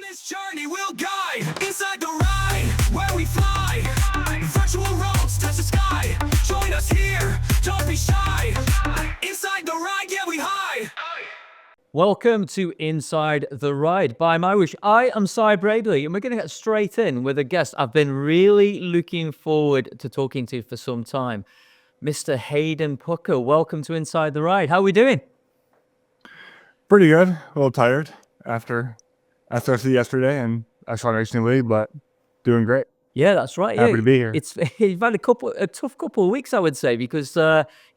this journey we'll guide inside the ride where we fly. Virtual roads touch the sky. Join us here, don't be shy. Inside the ride, yeah, we hide. Welcome to Inside the Ride by MyWhoosh. I am Cy Bradley, and we're going to get straight in with a guest I've been really looking forward to talking to for some time, Mr. Hayden Pucker. Welcome to Inside the Ride. How are we doing? Pretty good. A little tired after SRC yesterday and ECHELON Racing League, but doing great. Yeah, that's right. Happy to be here. You've had a tough couple of weeks, I would say, because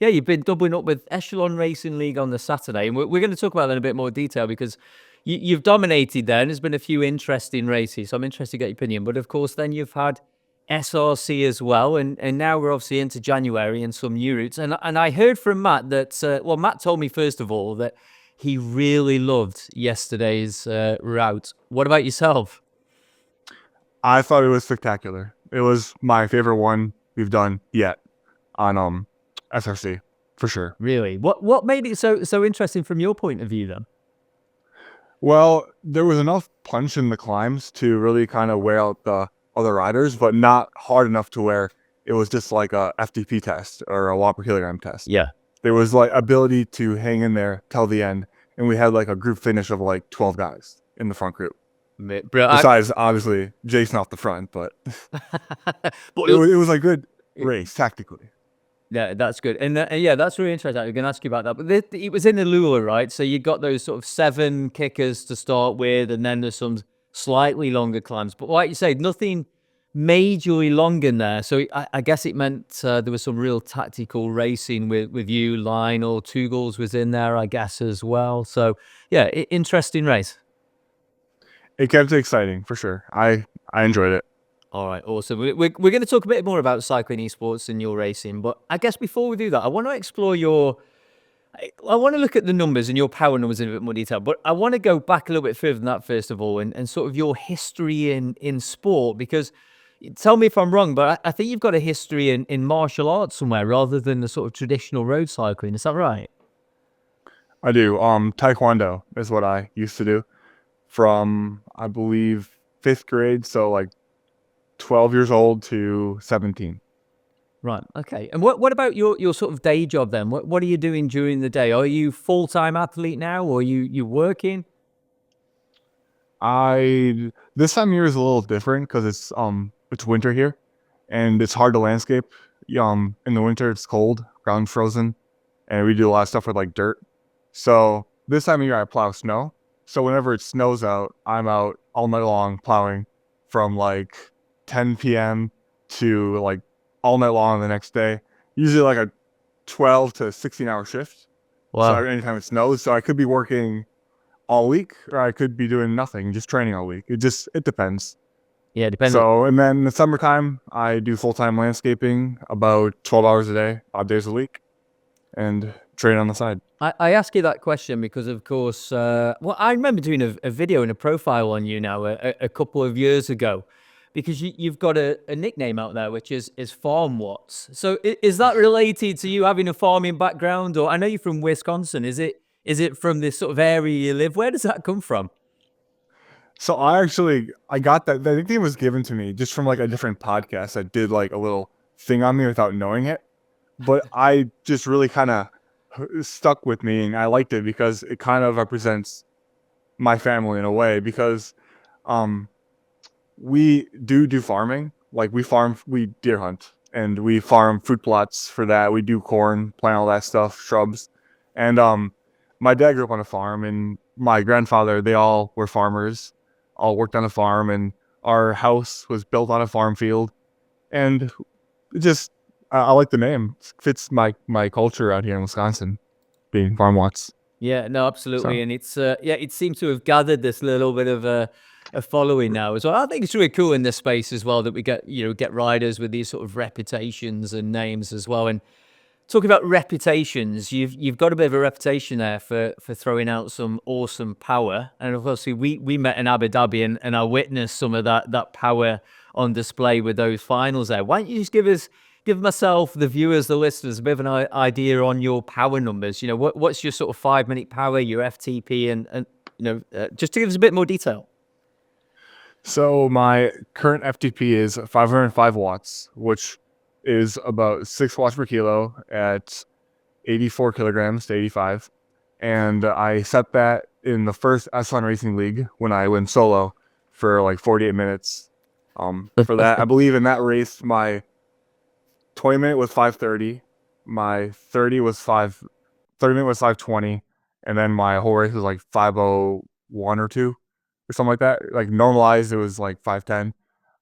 you've been doubling up with ECHELON Racing League on the Saturday, and we're going to talk about that in a bit more detail because you've dominated there, and there's been a few interesting races. So I'm interested to get your opinion. But of course, then you've had SRC as well, and now we're obviously into January and some new routes. And I heard from Matt that Matt told me first of all that he really loved yesterday's route. What about yourself? I thought it was spectacular. It was my favorite one we've done yet on SRC, for sure. Really? What made it so interesting from your point of view then? Well, there was enough punch in the climbs to really kind of wear out the other riders, but not hard enough to where it was just like a FTP test or a watt per kilogram test. Yeah. There was like ability to hang in there till the end, and we had like a group finish of like 12 guys in the front group. Besides, obviously, Jason off the front, but it was a good race tactically. Yeah, that's good. And that's really interesting. I'm going to ask you about that. But it was in the Lula, right? So you got those sort of 7 kickers to start with, and then there's some slightly longer climbs. But like you say, nothing majorly long in there. So I guess it meant there was some real tactical racing with you. Lionel Tugals was in there, I guess, as well. So, yeah, interesting race. It kept it exciting, for sure. I enjoyed it. All right, awesome. We're going to talk a bit more about cycling esports and your racing, but I guess before we do that, I want to explore I want to look at the numbers and your power numbers in a bit more detail, but I want to go back a little bit further than that, first of all, and sort of your history in sport, because tell me if I'm wrong, but I think you've got a history in martial arts somewhere rather than the sort of traditional road cycling. Is that right? I do. Taekwondo is what I used to do from, I believe, 5th grade, so like 12 years old to 17. Right. Okay. And what about your sort of day job then? What are you doing during the day? Are you full-time athlete now, or are you working? This time of year is a little different because it's winter here, and it's hard to landscape. In the winter it's cold, ground frozen, and we do a lot of stuff with like dirt. So this time of year I plow snow. So whenever it snows out, I'm out all night long plowing from like 10 p.m. to like all night long the next day. Usually like a 12 to 16-hour shift. Wow. So anytime it snows. So I could be working all week, or I could be doing nothing, just training all week. It depends. Yeah, it depends. So, and then in the summertime, I do full-time landscaping about 12 hours a day, 5 days a week, and train on the side. I ask you that question because, of course, I remember doing a video and a profile on you now a couple of years ago, because you've got a nickname out there, which is FARMWATTS. So is that related to you having a farming background? Or I know you're from Wisconsin. Is it from this sort of area you live? Where does that come from? So I got that. The nickname was given to me just from like a different podcast that did like a little thing on me without knowing it. But I just really kind of stuck with me, and I liked it because it kind of represents my family in a way, because we do farming. Like we deer hunt, and we farm fruit plots for that. We do corn, plant all that stuff, shrubs. And my dad grew up on a farm, and my grandfather, they all were farmers, all worked on a farm, and our house was built on a farm field. And it just, I like the name. It fits my culture out here in Wisconsin, being FARMWATTS. Yeah, no, absolutely. So. And it's it seems to have gathered this little bit of a following now as well. I think it's really cool in this space as well that we get riders with these sort of reputations and names as well. And talking about reputations, you've got a bit of a reputation there for throwing out some awesome power. And of course, we met in Abu Dhabi, and I witnessed some of that power on display with those finals there. Why don't you just give myself, the viewers, the listeners, a bit of an idea on your power numbers? What's your sort of 5-minute power, your FTP, and just to give us a bit more detail. So my current FTP is 505 watts, which is about 6 watts per kilo at 84 kilograms to 85. And I set that in the first ECHELON Racing League when I went solo for like 48 minutes. For that, I believe in that race, my 20-minute was 5:30, my 30-minute was 5:20, and then my whole race was like 5:01 or 2 or something like that. Like normalized, it was like 5:10.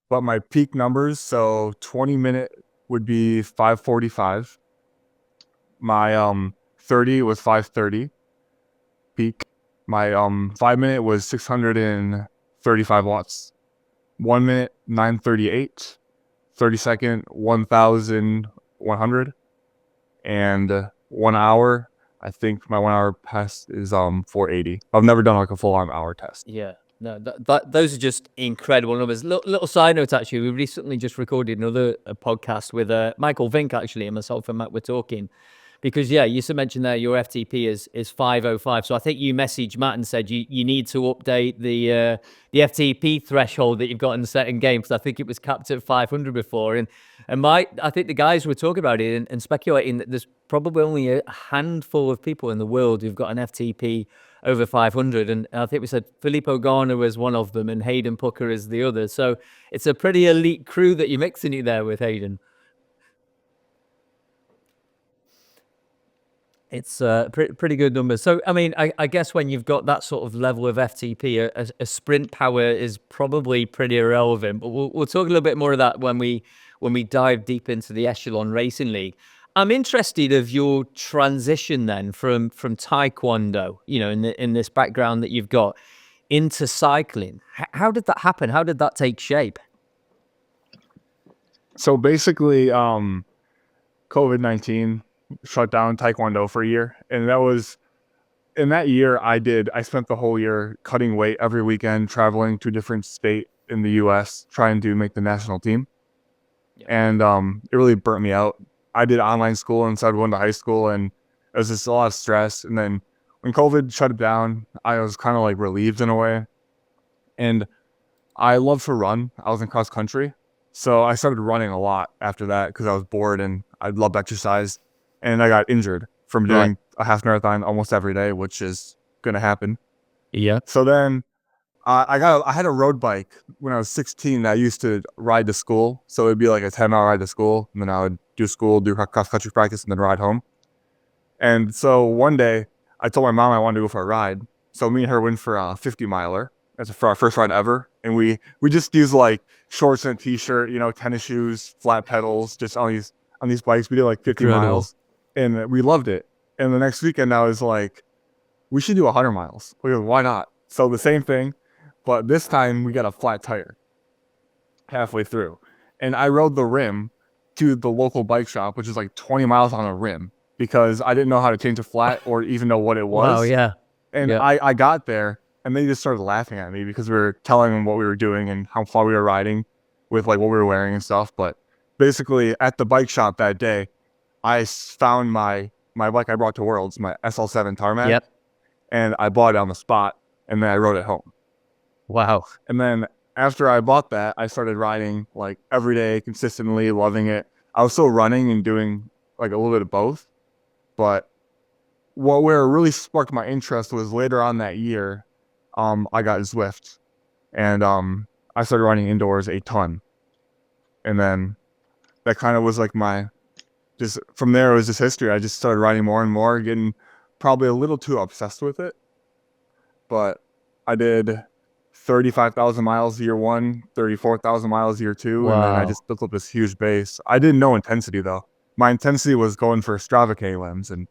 But my peak numbers, so 20-minute would be 5:45. My 30 was 5:30 peak. My 5-minute was 635 watts. 1 minute 938. 30-second 1,100. And 1 hour, I think my 1 hour test is 480. I've never done like a full hour test. Yeah. No, those are just incredible numbers. Little side note, actually, we recently just recorded another podcast with Michael Vink, actually, and myself and Matt were talking. Because, yeah, you mentioned there your FTP is 505. So I think you messaged Matt and said you need to update the FTP threshold that you've got in certain games. Because I think it was capped at 500 before. And I think the guys were talking about it and speculating that there's probably only a handful of people in the world who've got an FTP over 500. And I think we said Filippo Garner was one of them and Hayden Pucker is the other. So it's a pretty elite crew that you're mixing it there with, Hayden. It's pretty good numbers. So, I mean, I guess when you've got that sort of level of FTP, a sprint power is probably pretty irrelevant. But we'll talk a little bit more of that when we dive deep into the Echelon Racing League. I'm interested of your transition then from Taekwondo, in this background that you've got, into cycling. How did that happen? How did that take shape? So basically, COVID-19 shut down Taekwondo for a year. And that was, in that year, I spent the whole year cutting weight every weekend, traveling to a different state in the US, trying to make the national team. Yeah. And it really burnt me out. I did online school instead of going to high school, and it was just a lot of stress. And then when COVID shut it down, I was kind of like relieved in a way. And I love to run. I was in cross country. So I started running a lot after that because I was bored and I loved exercise. And I got injured from doing a half marathon almost every day, which is going to happen. Yeah. So then I had a road bike when I was 16 that I used to ride to school. So it'd be like a 10-hour ride to school. And then I would do school, do cross-country practice, and then ride home. And so one day I told my mom I wanted to go for a ride. So me and her went for a 50-miler. That's for our first ride ever. And we just used like shorts and a t-shirt, tennis shoes, flat pedals, just on these bikes. We did like 50 miles. And we loved it. And the next weekend, I was like, we should do 100 miles. We go, why not? So the same thing, but this time we got a flat tire halfway through. And I rode the rim to the local bike shop, which is like 20 miles on a rim, because I didn't know how to change a flat or even know what it was. Oh, yeah. And yeah. I got there, and they just started laughing at me because we were telling them what we were doing and how far we were riding with like what we were wearing and stuff. But basically, at the bike shop that day, I found my bike I brought to Worlds, my SL7 Tarmac. Yep. And I bought it on the spot, and then I rode it home. Wow. And then after I bought that, I started riding like every day, consistently, loving it. I was still running and doing like a little bit of both. But where it really sparked my interest was later on that year, I got Zwift. And I started running indoors a ton. And then that kind of was like just from there, it was just history. I just started riding more and more, getting probably a little too obsessed with it. But I did 35,000 miles year one, 34,000 miles year two. Wow. And then I just built up this huge base. I didn't know intensity though. My intensity was going for Strava KLMs and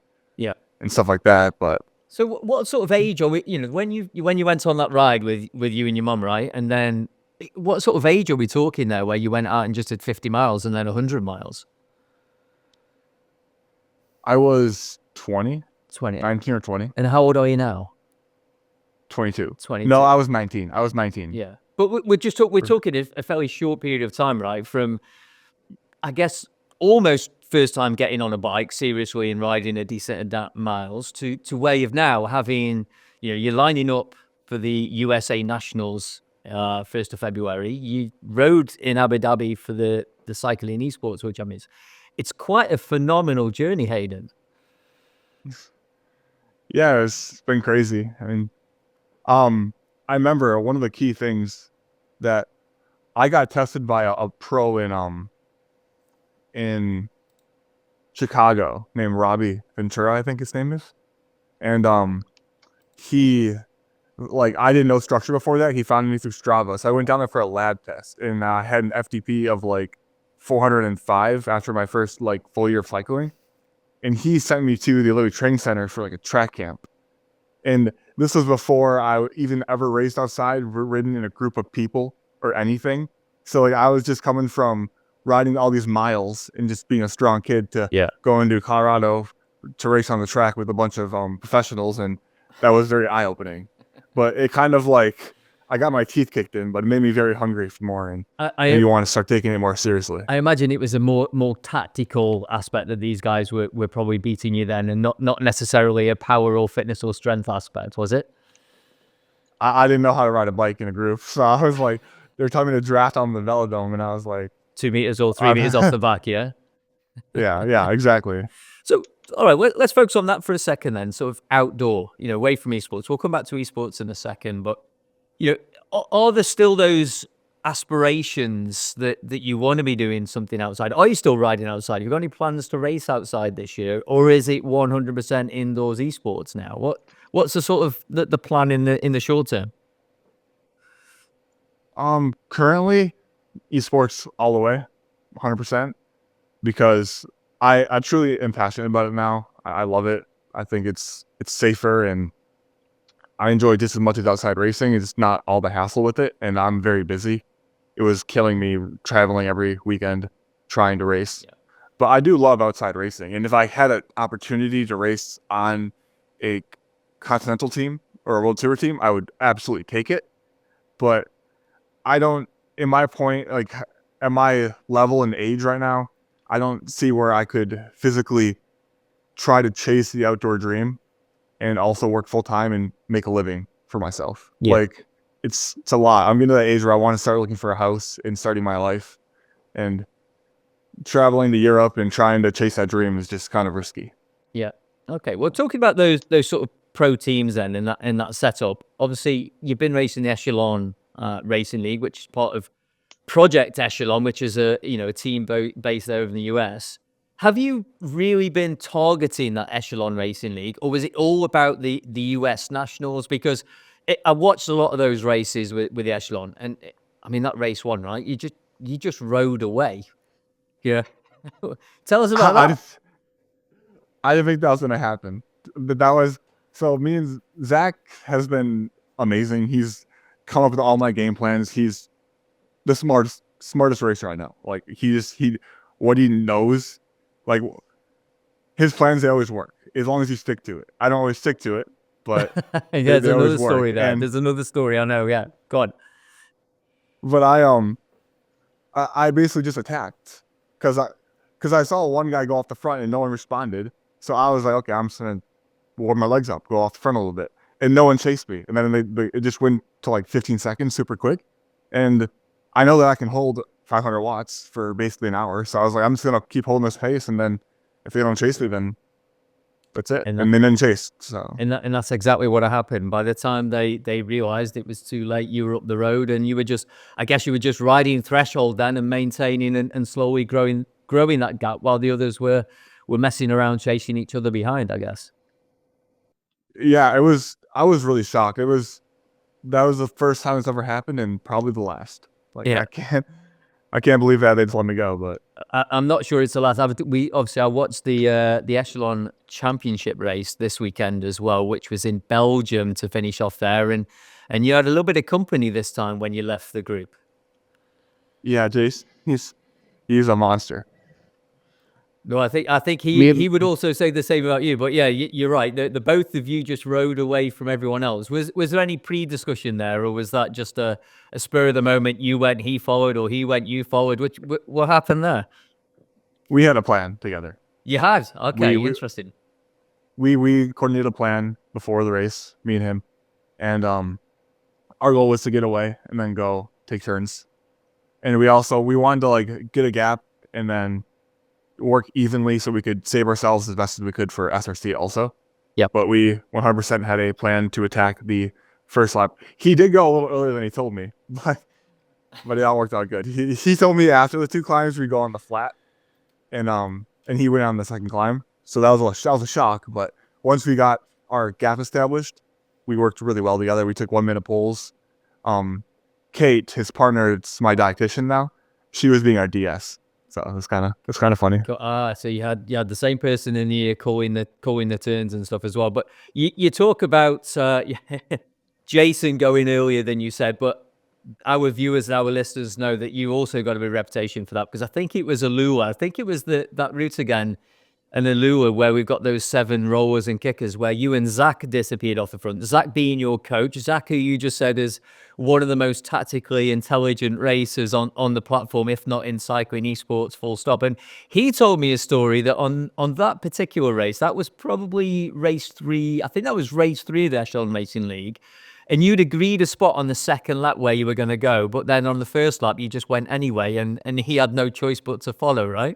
stuff like that. But so what sort of age are we, when you went on that ride with you and your mum, right? And then what sort of age are we talking there where you went out and just did 50 miles and then 100 miles? I was 20, 19 or 20. And how old are you now? 22. 22. No, I was 19. Yeah. But we're talking a fairly short period of time, right? From, I guess, almost first time getting on a bike seriously and riding a decent amount of miles to where you've now having, you're lining up for the USA Nationals 1st of February. You rode in Abu Dhabi for the Cycling Esports World Champions. It's quite a phenomenal journey, Hayden. Yeah, it's been crazy. I mean, I remember one of the key things that I got tested by a pro in Chicago named Robbie Ventura, I think his name is. And he, like, I didn't know structure before that. He found me through Strava. So I went down there for a lab test, and I had an FTP of like 405 after my first like full year of cycling. And he sent me to the Olympic Training Center for like a track camp. And this was before I even ever raced outside, ridden in a group of people or anything. So like I was just coming from riding all these miles and just being a strong kid to going to Colorado to race on the track with a bunch of professionals, and that was very eye-opening. But it kind of like I got my teeth kicked in, but it made me very hungry for more, and you want to start taking it more seriously. I imagine it was a more tactical aspect that these guys were probably beating you then, and not necessarily a power or fitness or strength aspect, was it? I didn't know how to ride a bike in a group, so I was like, they were telling me to draft on the velodrome, and I was like, 2 meters or 3 meters off the back, yeah? Yeah, exactly. So, all right, let's focus on that for a second then, sort of outdoor, away from esports. We'll come back to esports in a second, but, are there still those aspirations that you want to be doing something outside? Are you still riding outside? Have you got any plans to race outside this year, or is it 100% indoors esports now? What's the sort of the plan in the short term? Currently, esports all the way, 100%, because I truly am passionate about it now. I love it. I think it's safer, and I enjoy just as much as outside racing. It's not all the hassle with it, and I'm very busy. It was killing me traveling every weekend trying to race. Yeah. But I do love outside racing, and if I had an opportunity to race on a continental team or a world tour team, I would absolutely take it. But I don't, in my point, like at my level and age right now, I don't see where I could physically try to chase the outdoor dream and also work full time and make a living for myself. Yeah. Like it's a lot. I'm getting to that age where I want to start looking for a house and starting my life, and traveling to Europe and trying to chase that dream is just kind of risky. Yeah. Okay. Well, talking about those sort of pro teams then in that setup, obviously you've been racing the Echelon Racing League, which is part of Project Echelon, which is a team based there in the US. Have you really been targeting that Echelon Racing League, or was it all about the US nationals? Because I watched a lot of those races with the Echelon, and I mean that race one, right? You just rode away. Yeah. Tell us about that. I didn't think that was going to happen. So me and Zach has been amazing. He's come up with all my game plans. He's the smartest racer I know. Like what he knows, like his plans, they always work as long as you stick to it. I don't always stick to it, but yeah, there's another story there. There's another story I know. Yeah, go on. But I basically just attacked because I saw one guy go off the front and no one responded. So I was like, okay, I'm just gonna warm my legs up, go off the front a little bit, and no one chased me. And then it just went to like 15 seconds, super quick. And I know that I can hold 500 watts for basically an hour. So I was like, I'm just gonna keep holding this pace, and then if they don't chase me, then that's it. And they didn't chase. So and that's exactly what happened. By the time they realized it was too late, you were up the road, and you were just riding threshold then and maintaining and slowly growing that gap while the others were messing around chasing each other behind, I guess. Yeah, I was really shocked. That was the first time it's ever happened, and probably the last. Like, yeah. I can't believe that they just let me go. But I'm not sure it's the last. I watched the Echelon Championship race this weekend as well, which was in Belgium to finish off there, and you had a little bit of company this time when you left the group. Yeah, Jace, he's a monster. No, I think he would also say the same about you. But yeah, you're right. The both of you just rode away from everyone else. Was there any pre-discussion there, or was that just a spur of the moment? You went, he followed, or he went, you followed. What happened there? We had a plan together. You had? Okay, interesting. We coordinated a plan before the race, me and him, and our goal was to get away and then go take turns. And we wanted to like get a gap and then work evenly so we could save ourselves as best as we could for SRC also. Yep. But we 100% had a plan to attack the first lap. He did go a little earlier than he told me, but it all worked out good. He told me after the 2 climbs we go on the flat, and he went on the second climb. So that was a shock. But once we got our gap established, we worked really well together. We took 1-minute pulls. Kate, his partner, it's my dietitian now. She was being our DS. So it was kind of funny. So you had the same person in the ear calling the turns and stuff as well. But you talk about Jason going earlier than you said, but our viewers and our listeners know that you also got a bit of reputation for that, because I think it was Alula. I think it was that route again, and Alula, where we've got those 7 rollers and kickers, where you and Zach disappeared off the front. Zach being your coach, Zach, who you just said is one of the most tactically intelligent racers on the platform, if not in cycling esports, full stop. And he told me a story that on that particular race, that was probably race 3. I think that was race 3 of the Echelon Racing League. And you'd agreed a spot on the second lap where you were going to go, but then on the first lap, you just went anyway, and he had no choice but to follow, right?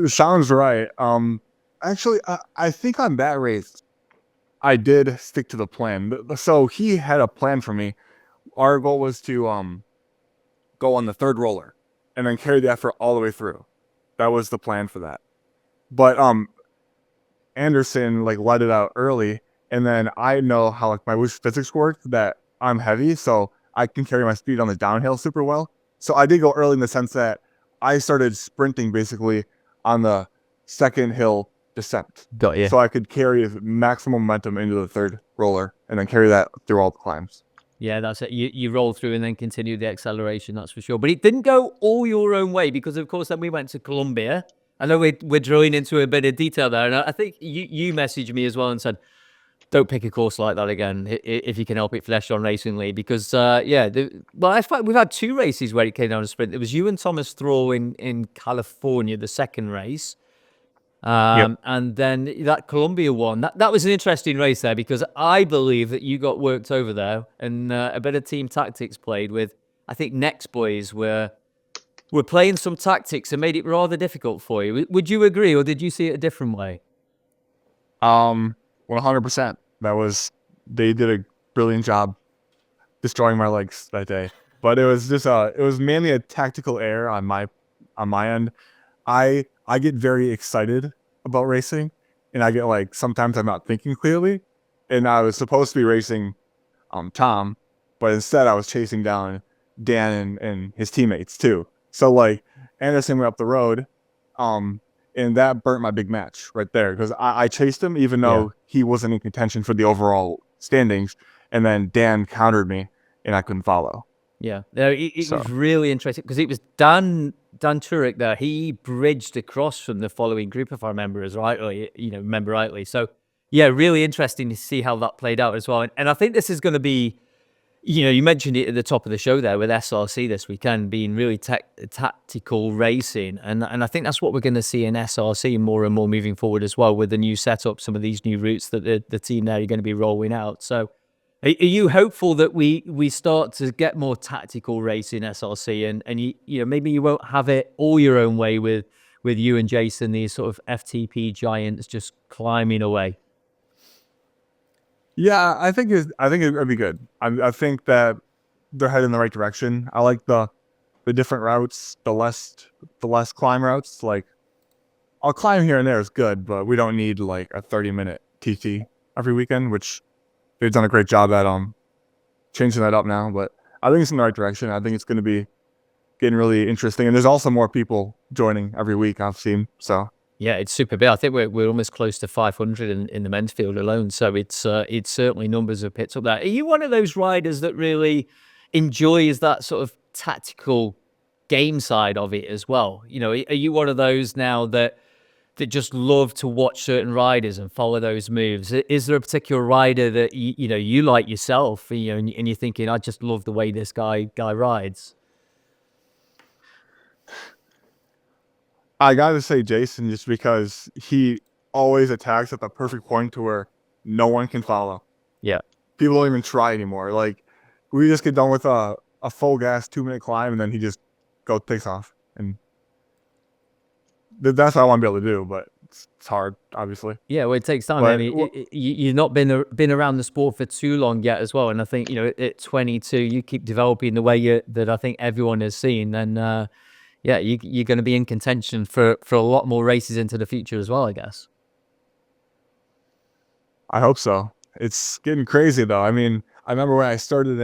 Sounds right. Actually, I think on that race, I did stick to the plan. So he had a plan for me. Our goal was to go on the 3rd roller and then carry the effort all the way through. That was the plan for that. But Anderson like let it out early, and then I know how like my MyWhoosh physics work, that I'm heavy, so I can carry my speed on the downhill super well. So I did go early in the sense that I started sprinting basically on the 2nd hill descent. Got you. So I could carry maximum momentum into the 3rd roller and then carry that through all the climbs. Yeah, that's it. You roll through and then continue the acceleration, that's for sure. But it didn't go all your own way, because, of course, then we went to Colombia. I know we're drawing into a bit of detail there, and I think you messaged me as well and said, don't pick a course like that again if you can help it for Echelon Racing League, because we've had 2 races where it came down to sprint. It was you and Thomas Thrall in California, the second race, and then that Colombia one. That was an interesting race there, because I believe that you got worked over there, and a bit of team tactics played with. I think Next Boys were playing some tactics and made it rather difficult for you. Would you agree, or did you see it a different way? 100%. They did a brilliant job destroying my legs that day. But it was just it was mainly a tactical error on my end. I get very excited about racing, and I get like, sometimes I'm not thinking clearly, and I was supposed to be racing Tom, but instead I was chasing down Dan and his teammates too. So like Anderson went up the road, and that burnt my big match right there, because I chased him even though he wasn't in contention for the overall standings, and then Dan countered me and I couldn't follow. Yeah, no, it was really interesting, because it was Dan Turek there. He bridged across from the following group, if I remember rightly. So yeah, really interesting to see how that played out as well. And I think this is going to be, you mentioned it at the top of the show there with SRC this weekend being really tactical racing. And I think that's what we're going to see in SRC more and more moving forward as well, with the new setup, some of these new routes that the team there are going to be rolling out. So are you hopeful that we start to get more tactical racing SRC, and maybe you won't have it all your own way with you and Jason, these sort of FTP giants just climbing away? Yeah, I think it'd be good. I think that they're heading in the right direction. I like the different routes, the less climb routes. Like, I'll climb here and there is good, but we don't need like a 30-minute TT every weekend, which they've done a great job at changing that up now. But I think it's in the right direction. I think it's going to be getting really interesting, and there's also more people joining every week, I've seen. So yeah, it's super big. I think we're almost close to 500 in the men's field alone. So it's certainly numbers have picked up there. Are you one of those riders that really enjoys that sort of tactical game side of it as well? Are you one of those now that just love to watch certain riders and follow those moves? Is there a particular rider that you like yourself, and you're thinking, I just love the way this guy rides? I gotta say Jason, just because he always attacks at the perfect point to where no one can follow. Yeah. people don't even try anymore. Like, we just get done with a full gas 2-minute climb, and then he just takes off. And that's what I want to be able to do, but it's hard, obviously. Yeah, well, it takes time. But I mean, you've not been around the sport for too long yet as well. And I think, at 22, you keep developing the way that I think everyone has seen. And yeah, you're going to be in contention for a lot more races into the future as well, I guess. I hope so. It's getting crazy, though. I mean, I remember when I started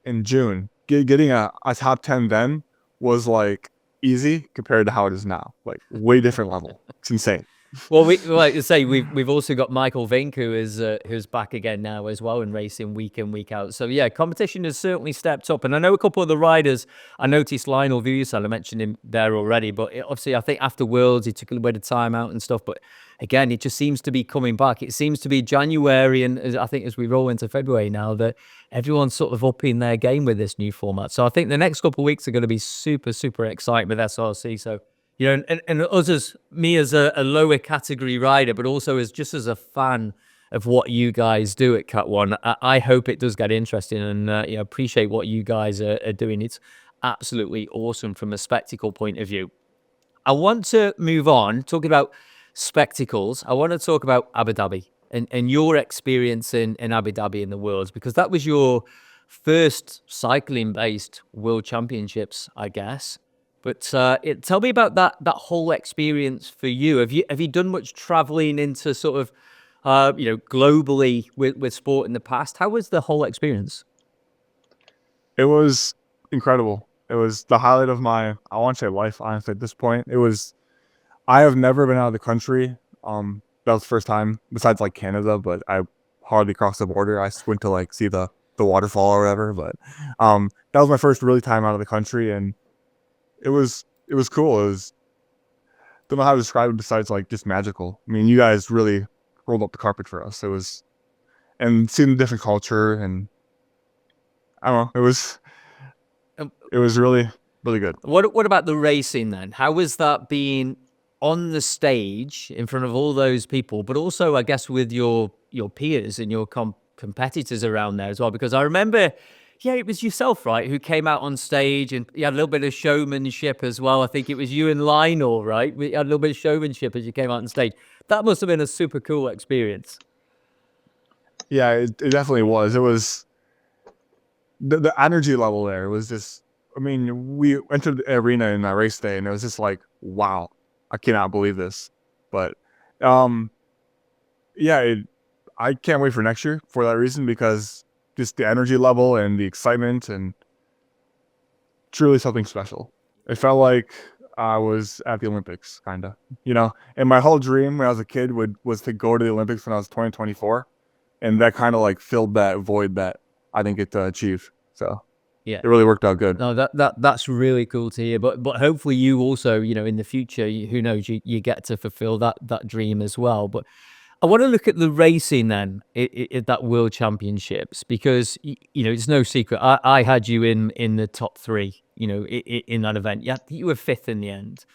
in June, getting a top 10 then was like easy compared to how it is now. Like, way different level. It's insane. Well, like you say, we've also got Michael Vink, who's back again now as well and racing week in, week out. So yeah, competition has certainly stepped up. And I know a couple of the riders. I noticed Lionel Vuesel, I mentioned him there already, but obviously I think after Worlds he took a little bit of time out and stuff. But again, it just seems to be coming back. It seems to be January, and I think as we roll into February now, that everyone's sort of upping their game with this new format. So I think the next couple of weeks are going to be super, super exciting with SRC. So, and us as me as a lower category rider, but also as just a fan of what you guys do at Cat One, I hope it does get interesting, and appreciate what you guys are doing. It's absolutely awesome from a spectacle point of view. I want to move on, talking about spectacles. I want to talk about Abu Dhabi and your experience in Abu Dhabi in the Worlds, because that was your first cycling-based World Championships, I guess. But tell me about that whole experience for you. Have you done much traveling into sort of globally with sport in the past? How was the whole experience? It was incredible. It was the highlight of my, I want to say, life, honestly, at this point. I have never been out of the country. That was the first time, besides like Canada, but I hardly crossed the border. I went to like see the waterfall or whatever, but that was my first really time out of the country, and it was cool. Don't know how to describe it besides like just magical. I mean, you guys really rolled up the carpet for us. And seeing the different culture, and I don't know, it was really, really good. What about the racing then? How was that being on the stage in front of all those people, but also I guess with your peers and your competitors around there as well? Because I remember, yeah, it was yourself, right, who came out on stage, and you had a little bit of showmanship as well. I think it was you and Lionel, right? We had a little bit of showmanship as you came out on stage. That must have been a super cool experience. Yeah, it definitely was. It was the energy level there was just, I mean, we entered the arena in that race day, and it was just like, wow, I cannot believe this. But yeah, I can't wait for next year for that reason, because just the energy level and the excitement, and truly something special. It felt like I was at the Olympics, kind of, and my whole dream when I was a kid was to go to the Olympics when I was 2024, and that kind of like filled that void that I didn't get to achieve. So yeah, it really worked out good. No, that's really cool to hear. But hopefully you also, in the future, who knows, you get to fulfill that dream as well. But I want to look at the racing then at that World Championships, because it's no secret I had you in the top 3, in that event. Yeah, you were 5th in the end.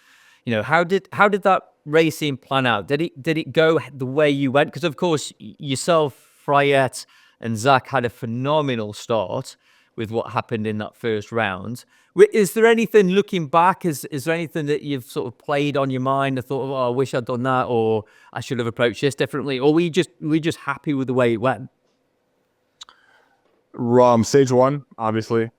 How did that racing plan out? Did it go the way you went? Because of course yourself, Fryette, and Zach had a phenomenal start with what happened in that first round. Is there anything, looking back, is there anything that you've sort of played on your mind and thought, oh, I wish I'd done that, or I should have approached this differently, or were you just happy with the way it went? Stage 1, obviously,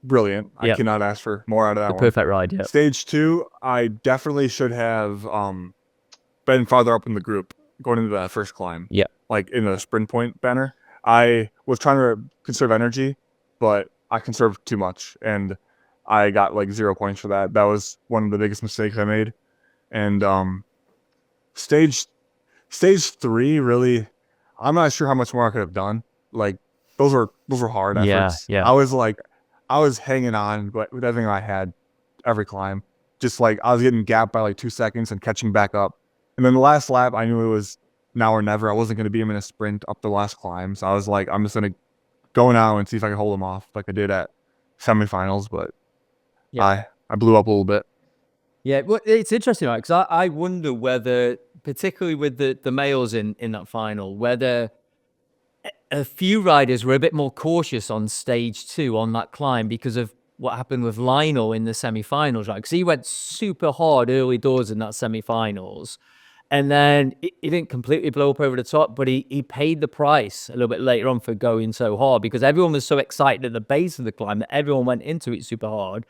brilliant. Yep. I cannot ask for more out of that one. Perfect ride, yeah. Stage 2, I definitely should have been farther up in the group going into that first climb. Yeah. Like in the sprint point banner. I was trying to conserve energy, but I conserved too much, and I got like 0 points for that. That was one of the biggest mistakes I made. And stage 3, really, I'm not sure how much more I could have done. Like those were hard efforts. Yeah. I was hanging on with everything I had every climb. Just like I was getting gapped by like 2 seconds and catching back up. And then the last lap, I knew it was now or never. I wasn't going to beat him in a sprint up the last climb. So I was like, I'm just going to go now and see if I can hold him off like I did at semifinals. But yeah, I blew up a little bit. Yeah, well, it's interesting, right? Because I wonder whether, particularly with the males in that final, whether a few riders were a bit more cautious on stage 2 on that climb because of what happened with Lionel in the semi-finals, right? Because he went super hard early doors in that semi-finals. And then he didn't completely blow up over the top, but he paid the price a little bit later on for going so hard because everyone was so excited at the base of the climb that everyone went into it super hard.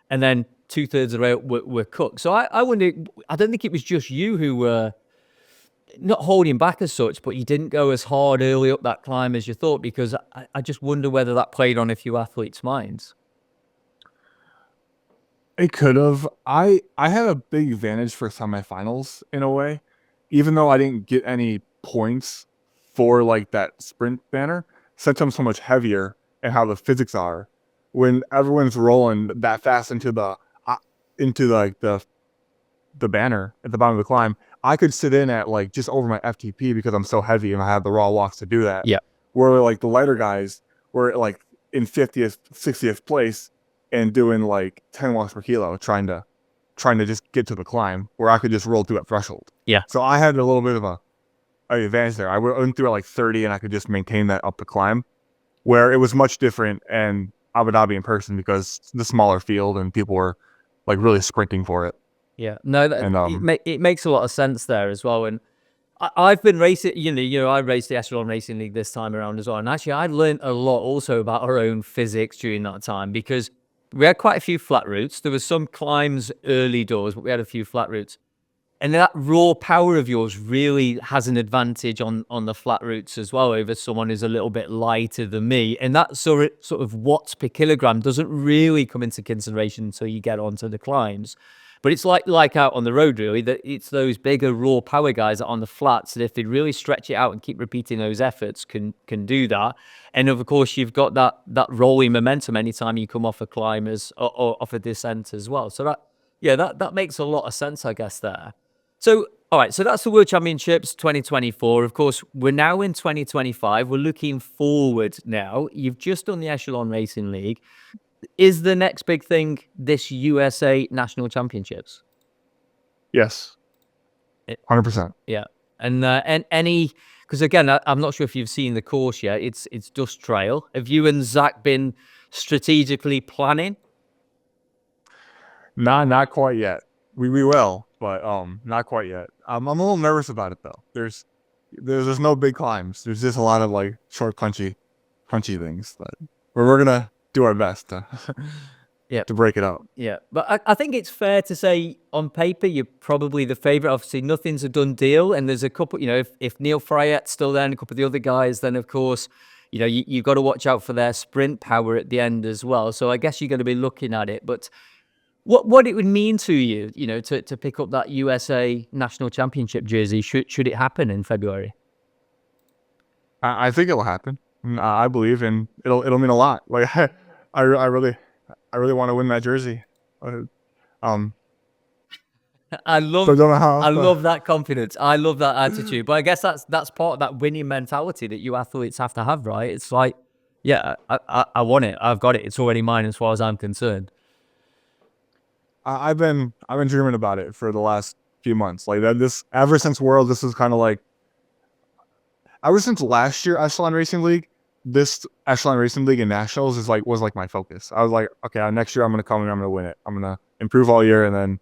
And then 2/3 of the way up were cooked. So I wonder, I don't think it was just you who were not holding back as such, but you didn't go as hard early up that climb as you thought, because I just wonder whether that played on a few athletes' minds. It could have. I had a big advantage for semifinals in a way, even though I didn't get any points for like that sprint banner, since I'm so much heavier and how the physics are. When everyone's rolling that fast into like the banner at the bottom of the climb, I could sit in at like just over my FTP because I'm so heavy and I have the raw walks to do that. Yeah. Where like the lighter guys were like in 50th, 60th place and doing like 10 walks per kilo, trying to just get to the climb where I could just roll through that threshold. Yeah. So I had a little bit of an advantage there. I went through at like 30 and I could just maintain that up the climb, where it was much different and Abu Dhabi in person because the smaller field and people were like really sprinting for it. Yeah, no, And it makes a lot of sense there as well. And I've been racing, I raced the Echelon Racing League this time around as well. And actually, I learned a lot also about our own physics during that time, because we had quite a few flat routes. There was some climbs early doors, but we had a few flat routes. And that raw power of yours really has an advantage on the flat routes as well over someone who's a little bit lighter than me. And that sort of watts per kilogram doesn't really come into consideration until you get onto the climbs. But it's like out on the road, really, that it's those bigger raw power guys that on the flats that if they really stretch it out and keep repeating those efforts can do that. And of course, you've got that rolling momentum anytime you come off a climb or off a descent as well. So that makes a lot of sense, I guess, there. So, all right, so that's the World Championships 2024. Of course, we're now in 2025. We're looking forward now. You've just done the Echelon Racing League. Is the next big thing this USA National Championships? yes, 100%. Yeah. And any, because again, I'm not sure if you've seen the course yet. It's Dust Trail. Have you and Zach been strategically planning? Not quite yet. We will, but not quite yet. I'm a little nervous about it though. There's no big climbs. There's just a lot of like short, punchy things that we're gonna do our best to to break it up. Yeah, but I think it's fair to say on paper you're probably the favorite. Obviously, nothing's a done deal, and there's a couple. If Neil Fryette's still there and a couple of the other guys, then of course, you've got to watch out for their sprint power at the end as well. So I guess you're going to be looking at it. But what it would mean to you, to pick up that USA National Championship jersey, should it happen in February? I think it'll happen. I believe, and it'll mean a lot. Like I really want to win that jersey. I love that confidence. I love that attitude. But I guess that's part of that winning mentality that you athletes have to have, right? It's like, yeah, I want it. I've got it. It's already mine as far as I'm concerned. I've been dreaming about it for the last few months. Like that, ever since World, this is kind of like ever since last year Echelon Racing League. This Echelon Racing League and Nationals was like my focus. I was like, okay, next year I'm gonna come and I'm gonna win it. I'm gonna improve all year, and then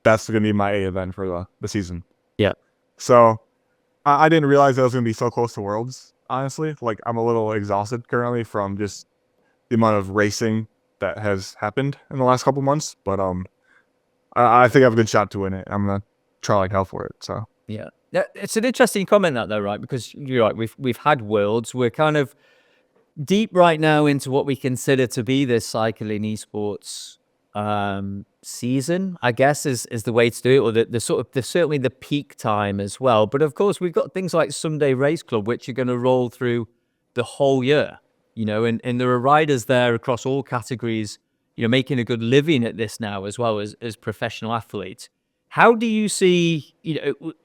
that's gonna be my A event for the season. Yeah. So I didn't realize that I was gonna be so close to Worlds. Honestly, like I'm a little exhausted currently from just the amount of racing that has happened in the last couple months. But I think I have a good shot to win it. I'm gonna try like hell for it. So yeah, it's an interesting comment that though, right? Because you're right. We've had Worlds. We're kind of deep right now into what we consider to be this cycling esports season, I guess is the way to do it, or the certainly the peak time as well. But of course, we've got things like Sunday Race Club, which are going to roll through the whole year, and there are riders there across all categories, making a good living at this now as well as professional athletes. How do you see,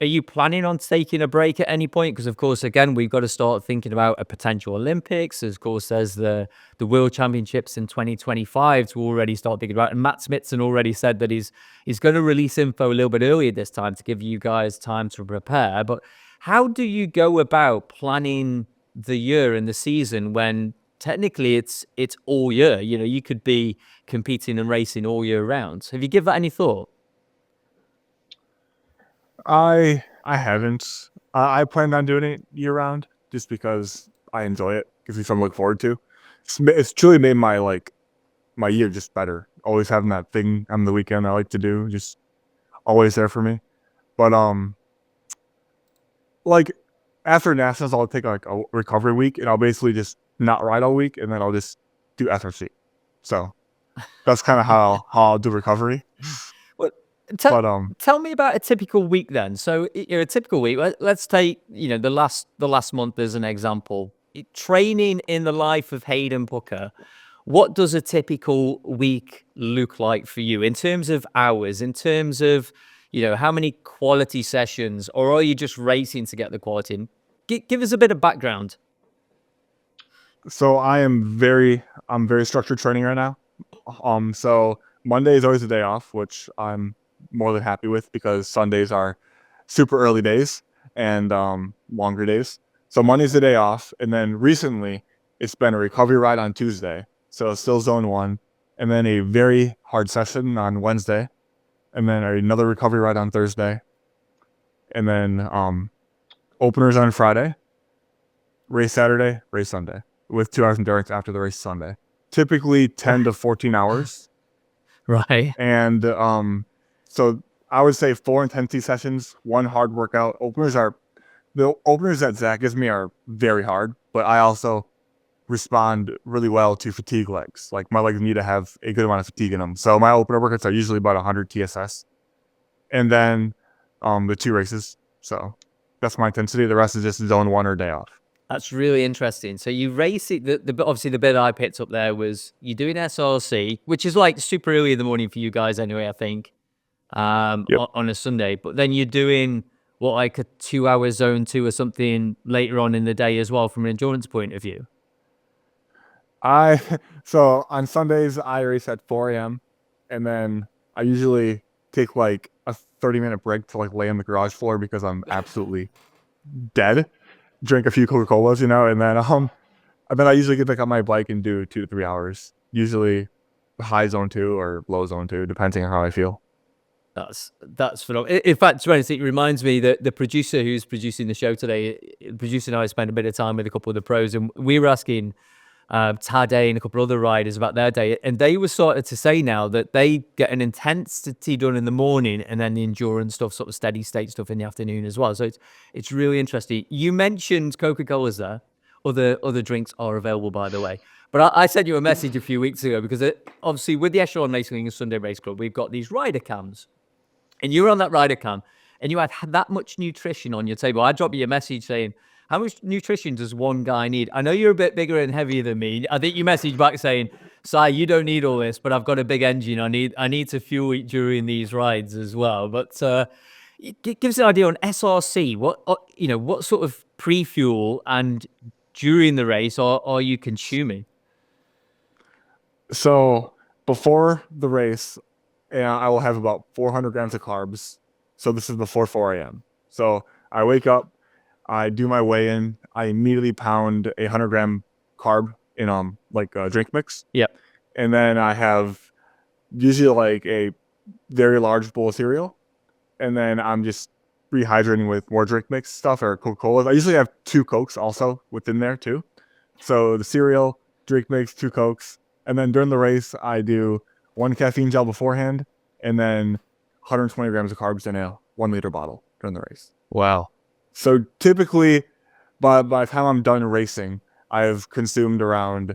are you planning on taking a break at any point? Because, of course, again, we've got to start thinking about a potential Olympics. Of course, there's the World Championships in 2025 to already start thinking about. And Matt Smithson already said that he's going to release info a little bit earlier this time to give you guys time to prepare. But how do you go about planning the year and the season when technically it's all year. You know, you could be competing and racing all year round. Have you give that any thought? I haven't. I planned on doing it year round just because I enjoy it. Gives me something to look forward to. It's truly made my year just better. Always having that thing on the weekend I like to do, just always there for me. But like after nationals, I'll take like a recovery week, and I'll basically just not ride all week, and then I'll just do SRC. So that's kind of how I'll do recovery. Well, But tell me about a typical week then. So a typical week. Let's take the last month as an example. Training in the life of Hayden Pucker. What does a typical week look like for you in terms of hours, in terms of, how many quality sessions, or are you just racing to get the quality in? Give us a bit of background. so I'm very structured training right now. So Monday is always a day off, which I'm more than happy with because Sundays are super early days and longer days. So Monday's the day off, and then recently it's been a recovery ride on Tuesday. So still zone 1, and then a very hard session on Wednesday, and then another recovery ride on Thursday, and then openers on Friday, race Saturday, race Sunday, with 2 hours endurance after the race Sunday. Typically 10 to 14 hours. Right. And so I would say 4 intensity sessions, 1 hard workout. The openers that Zach gives me are very hard, but I also respond really well to fatigue legs. Like my legs need to have a good amount of fatigue in them. So my opener workouts are usually about 100 TSS. And then the 2 races. So that's my intensity. The rest is just zone 1 or day off. That's really interesting. So you race it. Obviously the bit I picked up there was you're doing SRC, which is like super early in the morning for you guys anyway, I think, Yep. on a Sunday. But then you're doing like a 2-hour zone 2 or something later on in the day as well from an endurance point of view. So on Sundays I race at 4 a.m. and then I usually take like a 30-minute break to like lay on the garage floor because I'm absolutely dead. Drink a few Coca-Colas, and then I usually get back on my bike and do 2 to 3 hours. Usually high zone 2 or low zone 2, depending on how I feel. That's phenomenal. In fact, to be honest, it reminds me that the producer who's producing the show today, the producer and I spent a bit of time with a couple of the pros, and we were asking Tade and a couple of other riders about their day, and they were started to say now that they get an intensity done in the morning and then the endurance stuff, sort of steady state stuff in the afternoon as well. So it's really interesting. You mentioned Coca-Colas there. Other drinks are available, by the way. But I sent you a message a few weeks ago because obviously with the Echelon Racing and Sunday Race Club, we've got these rider cams. And you were on that rider cam and you had that much nutrition on your table. I dropped you a message saying, how much nutrition does one guy need? I know you're a bit bigger and heavier than me. I think you messaged back saying, Sai, you don't need all this, but I've got a big engine. I need to fuel it during these rides as well. But it gives an idea on SRC. What sort of pre-fuel and during the race are you consuming? So before the race, I will have about 400 grams of carbs. So this is before 4 a.m. So I wake up, I do my weigh-in, I immediately pound a 100-gram carb in a drink mix. Yep. And then I have usually like a very large bowl of cereal. And then I'm just rehydrating with more drink mix stuff or Coca-Cola. I usually have 2 Cokes also within there too. So the cereal, drink mix, 2 Cokes. And then during the race, I do 1 caffeine gel beforehand and then 120 grams of carbs in a 1-liter bottle during the race. Wow. So typically, by the time I'm done racing, I've consumed around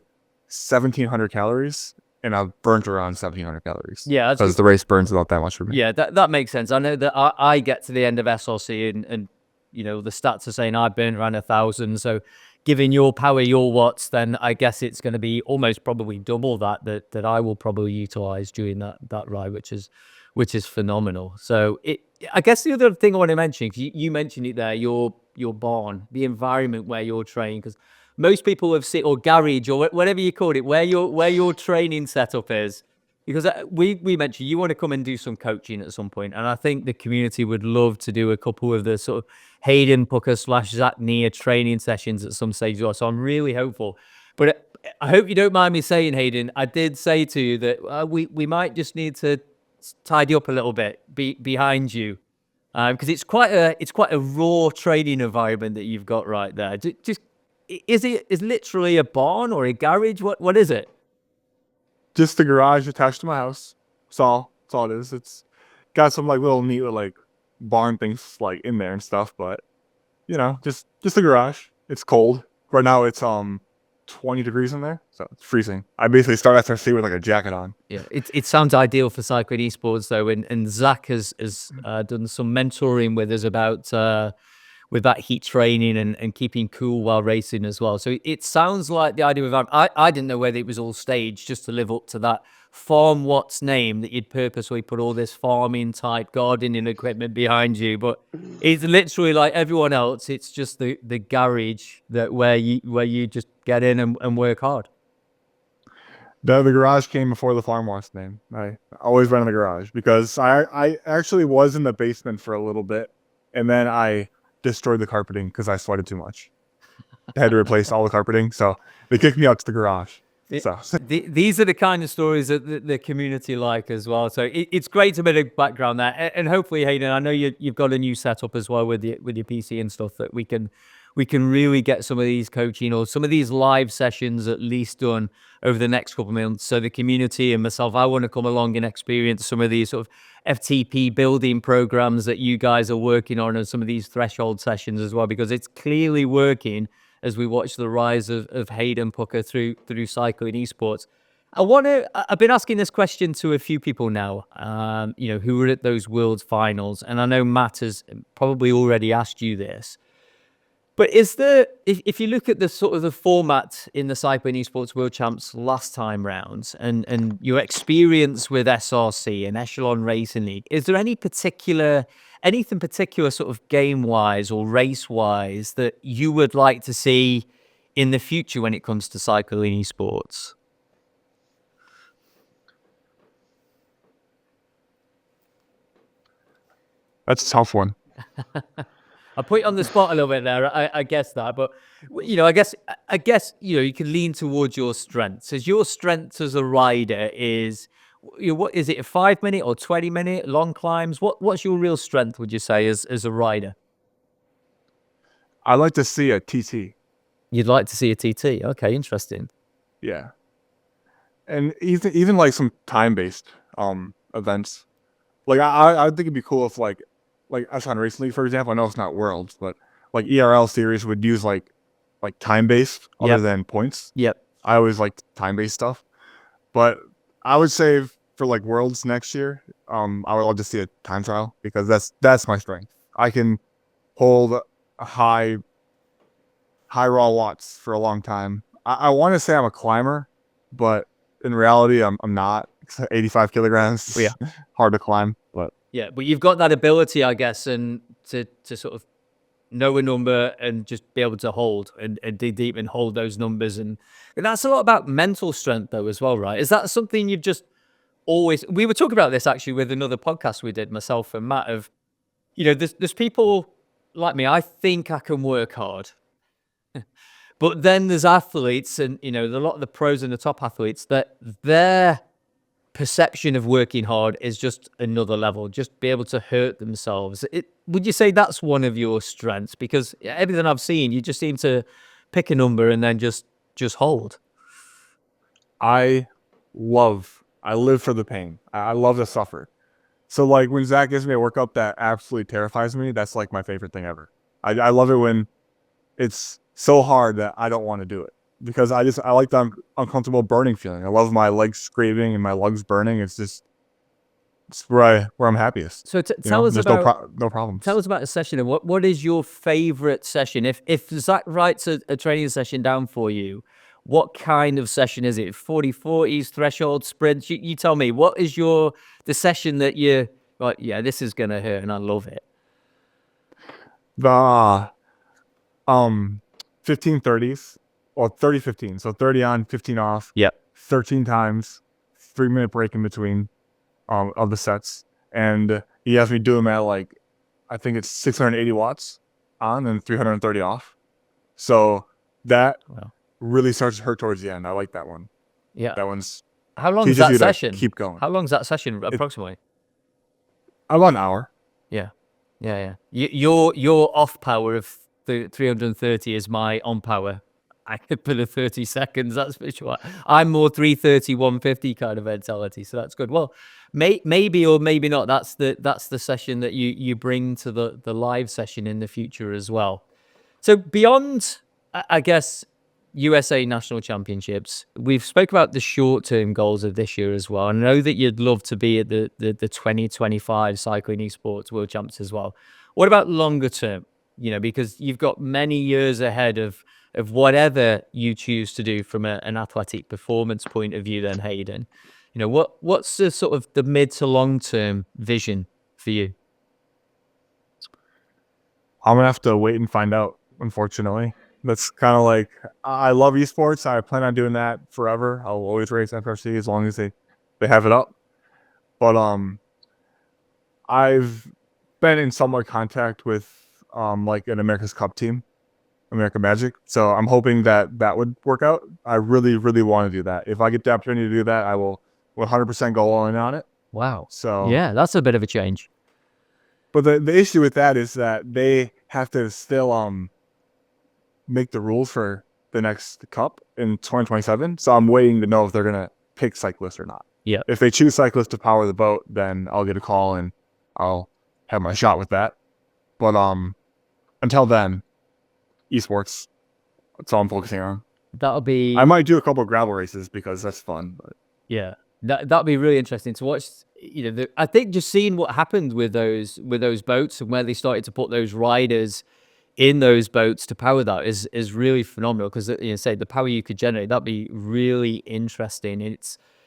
1,700 calories, and I've burnt around 1,700 calories. Yeah, because the race burns about that much for me. Yeah, that makes sense. I know that I get to the end of SRC, and the stats are saying I burnt around 1,000. So, given your power, your watts, then I guess it's going to be almost probably double that I will probably utilize during that ride, which is phenomenal. So I guess the other thing I want to mention, 'cause you mentioned it there, your barn, the environment where you're training, because most people have seen, or garage, or whatever you call it, where your training setup is. because we mentioned you want to come and do some coaching at some point, and I think the community would love to do a couple of the sort of Hayden Pucker / Zach Nia training sessions at some stage as well. So I'm really hopeful. But I hope you don't mind me saying, Hayden, I did say to you that we might just need to tidy up a little bit behind you, because it's quite a raw training environment that you've got right there. Just is literally a barn or a garage? What is it? Just the garage attached to my house. That's all it is. It's got some like little neat like barn things like in there and stuff, but you know, just the garage. It's cold. Right now it's 20 degrees in there, so it's freezing. I basically start SRC with like a jacket on. Yeah, it sounds ideal for cycling esports though, and Zach has done some mentoring with us about with that heat training and keeping cool while racing as well. So it sounds like the idea of I didn't know whether it was all staged just to live up to that FARMWATTS name that you'd purposely put all this farming type gardening equipment behind you, but it's literally like everyone else. It's just the garage that where you just get in and work hard. The garage came before the FARMWATTS name. I always ran in the garage because I actually was in the basement for a little bit, and then I destroyed the carpeting because I sweated too much. I had to replace all the carpeting, so they kicked me out to the garage. These are the kind of stories that the community like as well. So it's great to bit of background there, and hopefully, Hayden, I know you've got a new setup as well with your PC and stuff that we can really get some of these coaching or some of these live sessions at least done over the next couple of months. So the community and myself, I want to come along and experience some of these sort of FTP building programs that you guys are working on and some of these threshold sessions as well, because it's clearly working as we watch the rise of Hayden Pucker through cycling esports. I've been asking this question to a few people now, who were at those World Finals, and I know Matt has probably already asked you this. But if you look at the sort of the format in the Cycling Esports World Champs last time round and your experience with SRC and Echelon Racing League, is there anything particular sort of game-wise or race-wise that you would like to see in the future when it comes to cycling esports? That's a tough one. I put you on the spot a little bit there. I guess that, but I guess you can lean towards your strengths. As your strengths as a rider is, what is it? A 5-minute or 20-minute long climbs? What's your real strength? Would you say as a rider? I'd like to see a TT. You'd like to see a TT? Okay, interesting. Yeah, and even like some time-based events. Like I think it'd be cool if like Echelon Racing League, for example. I know it's not Worlds, but like ERL series would use like time-based other than points. Yep. I always liked time-based stuff, but I would say for like Worlds next year, I would love to see a time trial because that's my strength. I can hold a high raw watts for a long time. I want to say I'm a climber, but in reality, I'm not. 85 kilograms. Yeah. Hard to climb, but yeah, but you've got that ability, I guess, and to sort of know a number and just be able to hold and dig deep and hold those numbers. And that's a lot about mental strength though as well, right? Is that something you've just always, we were talking about this actually with another podcast we did, myself and Matt, of, there's people like me, I think I can work hard. But then there's athletes and, a lot of the pros and the top athletes that their perception of working hard is just another level, just be able to hurt themselves. Would you say that's one of your strengths? Because everything I've seen, you just seem to pick a number and then just hold. I live for the pain. I love to suffer. So like when Zach gives me a workout that absolutely terrifies me, that's like my favorite thing ever. I love it when it's so hard that I don't want to do it. Because I like the uncomfortable burning feeling. I love my legs scraping and my lungs burning. It's where I'm happiest. So tell us about no problems. Tell us about a session. And what is your favorite session? If Zach writes a training session down for you, what kind of session is it? 40/40s, threshold sprints? You tell me. What is the session that you're like? Yeah, this is gonna hurt, and I love it. The 15/30s. Or 30/15, so 30 on, 15 off. Yep. 13 times, 3-minute break in between of the sets, and he has me do them at like, I think it's 680 watts on and 330 off. So that really starts to hurt towards the end. I like that one. Yeah. That one's How long is teaches that you to session? keep going. How long is that session approximately? About an hour. Yeah. Your off power of the 330 is my on power. I could put a 30 seconds. That's for sure. I'm more 330, 150 kind of mentality, so that's good. Well, maybe or maybe not. That's the session that you bring to the live session in the future as well. So beyond, I guess, USA National Championships, we've spoke about the short-term goals of this year as well. I know that you'd love to be at the 2025 Cycling Esports World Champs as well. What about longer term? You know, because you've got many years ahead of whatever you choose to do from an athletic performance point of view then, Hayden. You know, what's the sort of the mid to long-term vision for you? I'm going to have to wait and find out, unfortunately. That's kind of like, I love esports. I plan on doing that forever. I'll always race FRC as long as they have it up. But I've been in somewhat contact with like an America's Cup team, American Magic. So I'm hoping that would work out. I really, really want to do that. If I get the opportunity to do that, I will 100% go all in on it. Wow. So yeah, that's a bit of a change. But the issue with that is that they have to still make the rules for the next cup in 2027. So I'm waiting to know if they're gonna pick cyclists or not. Yeah. If they choose cyclists to power the boat, then I'll get a call and I'll have my shot with that. But until then, esports. That's all I'm focusing on. That'll be. I might do a couple of gravel races because that's fun. But Yeah, that'd be really interesting to watch. You know, I think just seeing what happened with those boats and where they started to put those riders in those boats to power that is really phenomenal, because you know, say the power you could generate, that'd be really interesting.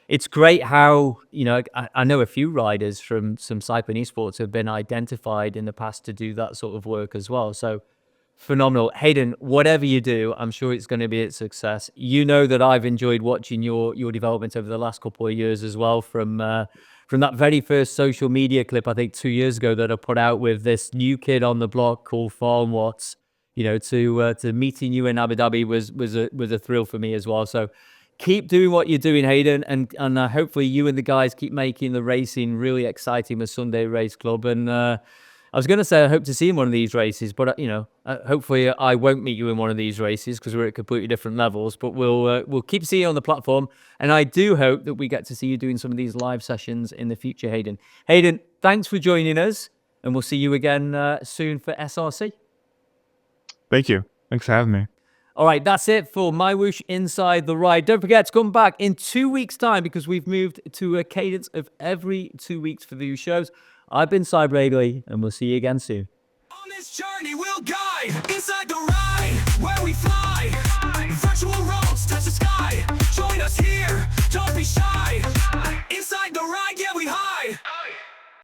It's great how, you know, I know a few riders from some cycling esports have been identified in the past to do that sort of work as well. So phenomenal. Hayden, whatever you do, I'm sure it's going to be a success. You know that I've enjoyed watching your development over the last couple of years as well, from that very first social media clip, I think 2 years ago, that I put out with this new kid on the block called FARMWATTS. You know, to meeting you in Abu Dhabi was a thrill for me as well. So keep doing what you're doing, Hayden, and hopefully you and the guys keep making the racing really exciting with Sunday Race Club. And I was going to say I hope to see you in one of these races, but you know, hopefully I won't meet you in one of these races because we're at completely different levels. But we'll keep seeing you on the platform, and I do hope that we get to see you doing some of these live sessions in the future, Hayden. Hayden, thanks for joining us, and we'll see you again soon for SRC. thank you. Thanks for having me. All right, that's it for MyWhoosh Inside the Ride. Don't forget to come back in 2 weeks' time, because we've moved to a cadence of every 2 weeks for these shows. I've been Cyber Agley, and we'll see you again soon. On this journey, we'll